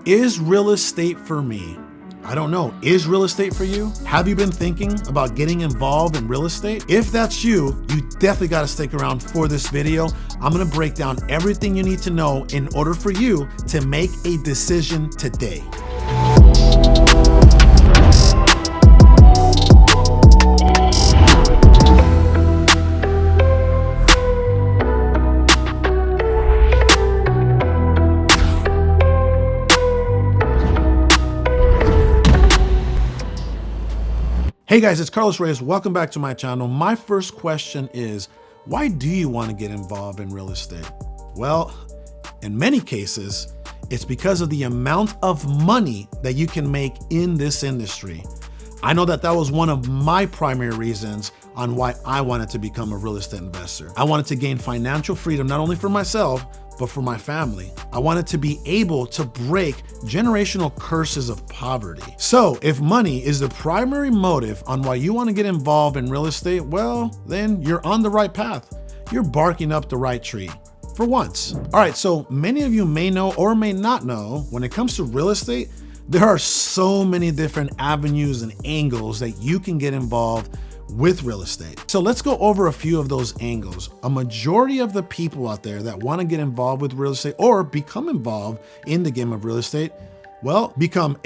Is real estate for me? I don't know. Is real estate for you? Have you been thinking about getting involved in real estate? If that's you, you definitely got to stick around for this video. I'm going to break down everything you need to know in order for you to make a decision today. Hey guys, it's Carlos Reyes. Welcome back to my channel. My first question is, why do you want to get involved in real estate? Well, in many cases, it's because of the amount of money that you can make in this industry. I know that was one of my primary reasons on why I wanted to become a real estate investor. I wanted to gain financial freedom, not only for myself, but for my family. I wanted to be able to break generational curses of poverty. So if money is the primary motive on why you want to get involved in real estate, well, then you're on the right path. You're barking up the right tree. For once. All right, so many of you may know or may not know, when it comes to real estate, there are so many different avenues and angles that you can get involved with real estate. So let's go over a few of those angles. A majority of the people out there that want to get involved with real estate or become involved in the game of real estate, well, become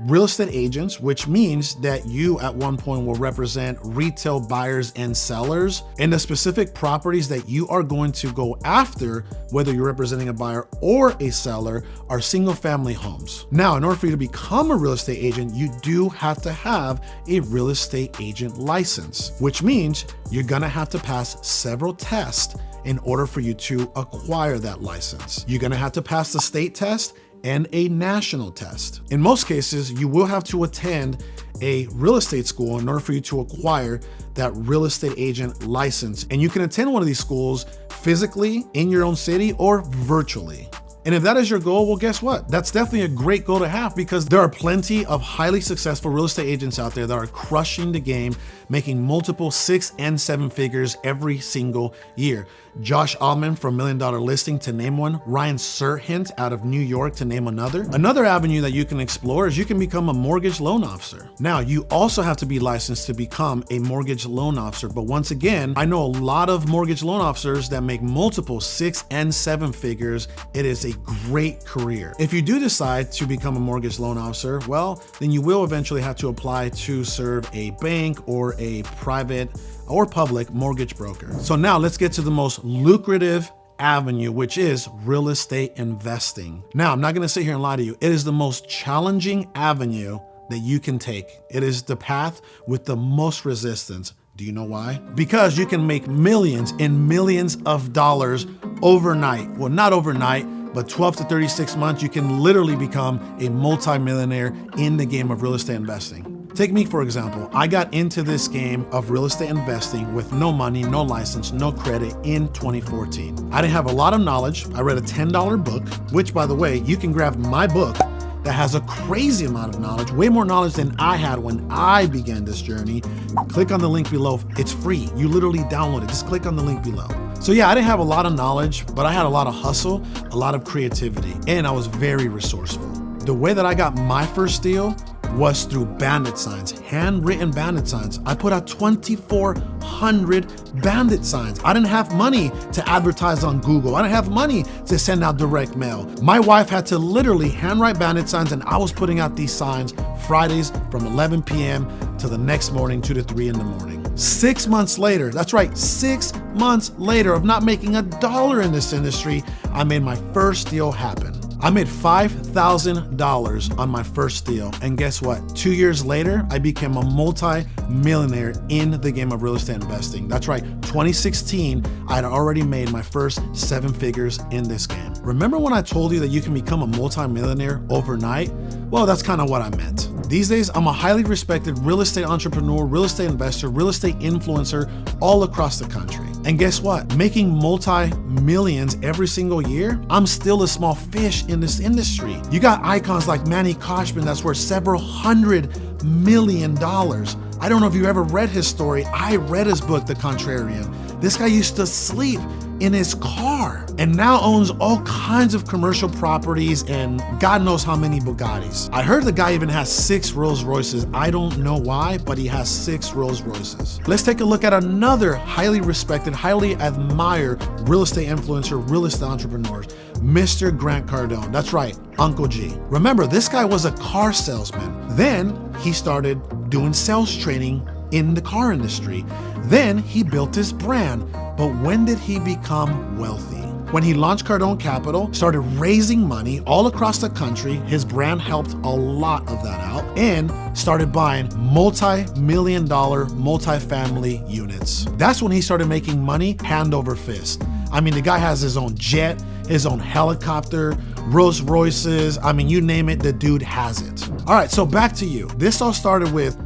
real estate agents, which means that you at one point will represent retail buyers and sellers in the specific properties that you are going to go after, whether you're representing a buyer or a seller, are single family homes. Now, in order for you to become a real estate agent, you do have to have a real estate agent license, which means you're gonna have to pass several tests in order for you to acquire that license. You're gonna have to pass the state test and a national test. In most cases, you will have to attend a real estate school in order for you to acquire that real estate agent license. And you can attend one of these schools physically in your own city or virtually. And if that is your goal, well, guess what? That's definitely a great goal to have, because there are plenty of highly successful real estate agents out there that are crushing the game, making multiple 6 and 7 figures every single year. Josh Altman from $1 Million Listing, to name one. Ryan Serhant out of New York, to name another. Another avenue that you can explore is you can become a mortgage loan officer. Now, you also have to be licensed to become a mortgage loan officer. But once again, I know a lot of mortgage loan officers that make multiple 6 and 7 figures. It is a great career. If you do decide to become a mortgage loan officer, well, then you will eventually have to apply to serve a bank or a private or public mortgage broker. So now let's get to the most lucrative avenue, which is real estate investing. Now, I'm not gonna sit here and lie to you. It is the most challenging avenue that you can take. It is the path with the most resistance. Do you know why? Because you can make millions and millions of dollars overnight. Well, not overnight, but 12 to 36 months, you can literally become a multimillionaire in the game of real estate investing. Take me, for example. I got into this game of real estate investing with no money, no license, no credit in 2014. I didn't have a lot of knowledge. I read a $10 book, which, by the way, you can grab my book that has a crazy amount of knowledge, way more knowledge than I had when I began this journey. Click on the link below. It's free. You literally download it. Just click on the link below. So yeah, I didn't have a lot of knowledge, but I had a lot of hustle, a lot of creativity, and I was very resourceful. The way that I got my first deal was through bandit signs, handwritten bandit signs. I put out 2,400 bandit signs. I didn't have money to advertise on Google. I didn't have money to send out direct mail. My wife had to literally handwrite bandit signs, and I was putting out these signs Fridays from 11 p.m. to the next morning, 2 to 3 in the morning. 6 months later, that's right, 6 months later of not making a dollar in this industry, I made my first deal happen. I made $5,000 on my first deal. And guess what? 2 years later, I became a multi-millionaire in the game of real estate investing. That's right, 2016, I had already made my first 7 figures in this game. Remember when I told you that you can become a multi-millionaire overnight? Well, that's kind of what I meant. These days, I'm a highly respected real estate entrepreneur, real estate investor, real estate influencer all across the country. And guess what? Making multi-millions every single year, I'm still a small fish in this industry. You got icons like Manny Koshman that's worth several $100 million. I don't know if you ever read his story. I read his book, The Contrarian. This guy used to sleep in his car and now owns all kinds of commercial properties and God knows how many Bugattis. I heard the guy even has 6 Rolls Royces. I don't know why, but he has 6 Rolls Royces. Let's take a look at another highly respected, highly admired real estate influencer, real estate entrepreneur, Mr. Grant Cardone. That's right, Uncle G. Remember, this guy was a car salesman. Then he started doing sales training in the car industry. Then he built his brand. But when did he become wealthy? When he launched Cardone Capital, started raising money all across the country, his brand helped a lot of that out, and started buying multi-million-dollar multifamily units. That's when he started making money hand over fist. I mean, the guy has his own jet, his own helicopter, Rolls Royces. I mean, you name it, the dude has it. All right, so back to you. This all started with,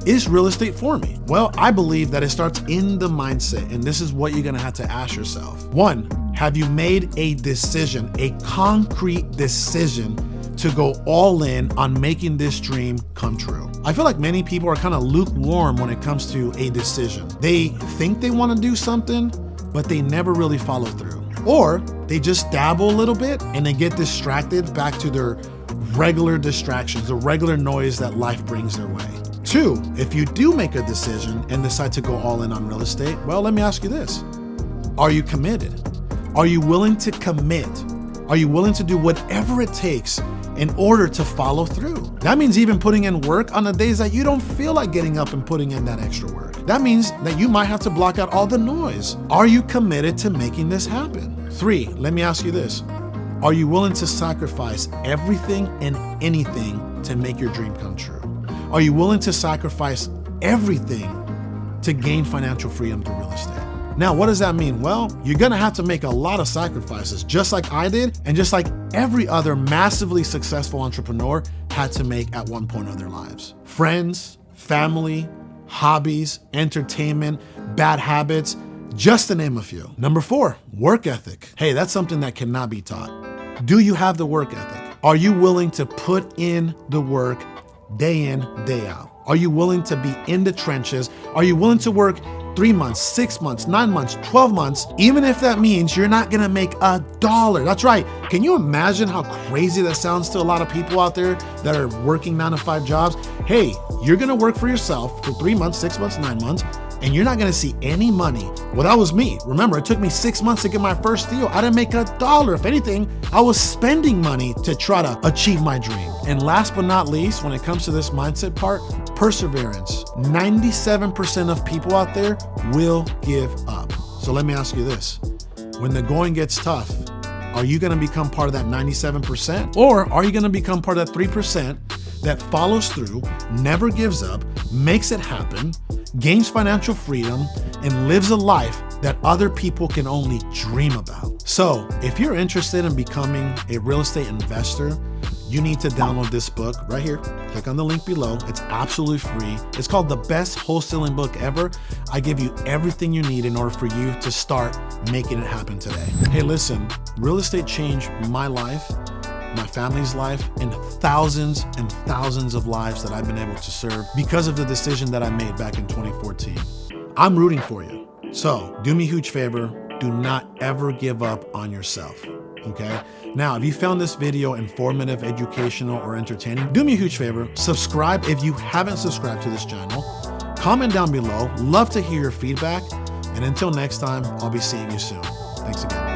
is real estate for me? Well, I believe that it starts in the mindset, and this is what you're gonna have to ask yourself. 1, have you made a decision, a concrete decision to go all in on making this dream come true? I feel like many people are kind of lukewarm when it comes to a decision. They think they wanna do something, but they never really follow through. Or they just dabble a little bit and they get distracted back to their regular distractions, the regular noise that life brings their way. 2, if you do make a decision and decide to go all in on real estate, well, let me ask you this. Are you committed? Are you willing to commit? Are you willing to do whatever it takes in order to follow through? That means even putting in work on the days that you don't feel like getting up and putting in that extra work. That means that you might have to block out all the noise. Are you committed to making this happen? 3, let me ask you this. Are you willing to sacrifice everything and anything to make your dream come true? Are you willing to sacrifice everything to gain financial freedom through real estate? Now, what does that mean? Well, you're gonna have to make a lot of sacrifices, just like I did, and just like every other massively successful entrepreneur had to make at one point in their lives. Friends, family, hobbies, entertainment, bad habits, just to name a few. Number 4, work ethic. Hey, that's something that cannot be taught. Do you have the work ethic? Are you willing to put in the work day in, day out? Are you willing to be in the trenches? Are you willing to work 3 months, 6 months, 9 months, 12 months, even if that means you're not gonna make $1? That's right. Can you imagine how crazy that sounds to a lot of people out there that are working 9 to 5 jobs? Hey, you're gonna work for yourself for 3 months, 6 months, 9 months, and you're not gonna see any money. Well, that was me. Remember, it took me 6 months to get my first deal. I didn't make $1. If anything, I was spending money to try to achieve my dream. And last but not least, when it comes to this mindset part, perseverance. 97% of people out there will give up. So let me ask you this. When the going gets tough, are you gonna become part of that 97%? Or are you gonna become part of that 3% that follows through, never gives up, makes it happen, gains financial freedom, and lives a life that other people can only dream about? So if you're interested in becoming a real estate investor, you need to download this book right here. Click on the link below. It's absolutely free. It's called The Best Wholesaling Book Ever. I give you everything you need in order for you to start making it happen today. Hey, listen, real estate changed my life, my family's life, and thousands of lives that I've been able to serve because of the decision that I made back in 2014. I'm rooting for you. So do me a huge favor. Do not ever give up on yourself. Okay? Now, if you found this video informative, educational, or entertaining, do me a huge favor. Subscribe if you haven't subscribed to this channel. Comment down below. Love to hear your feedback. And until next time, I'll be seeing you soon. Thanks again.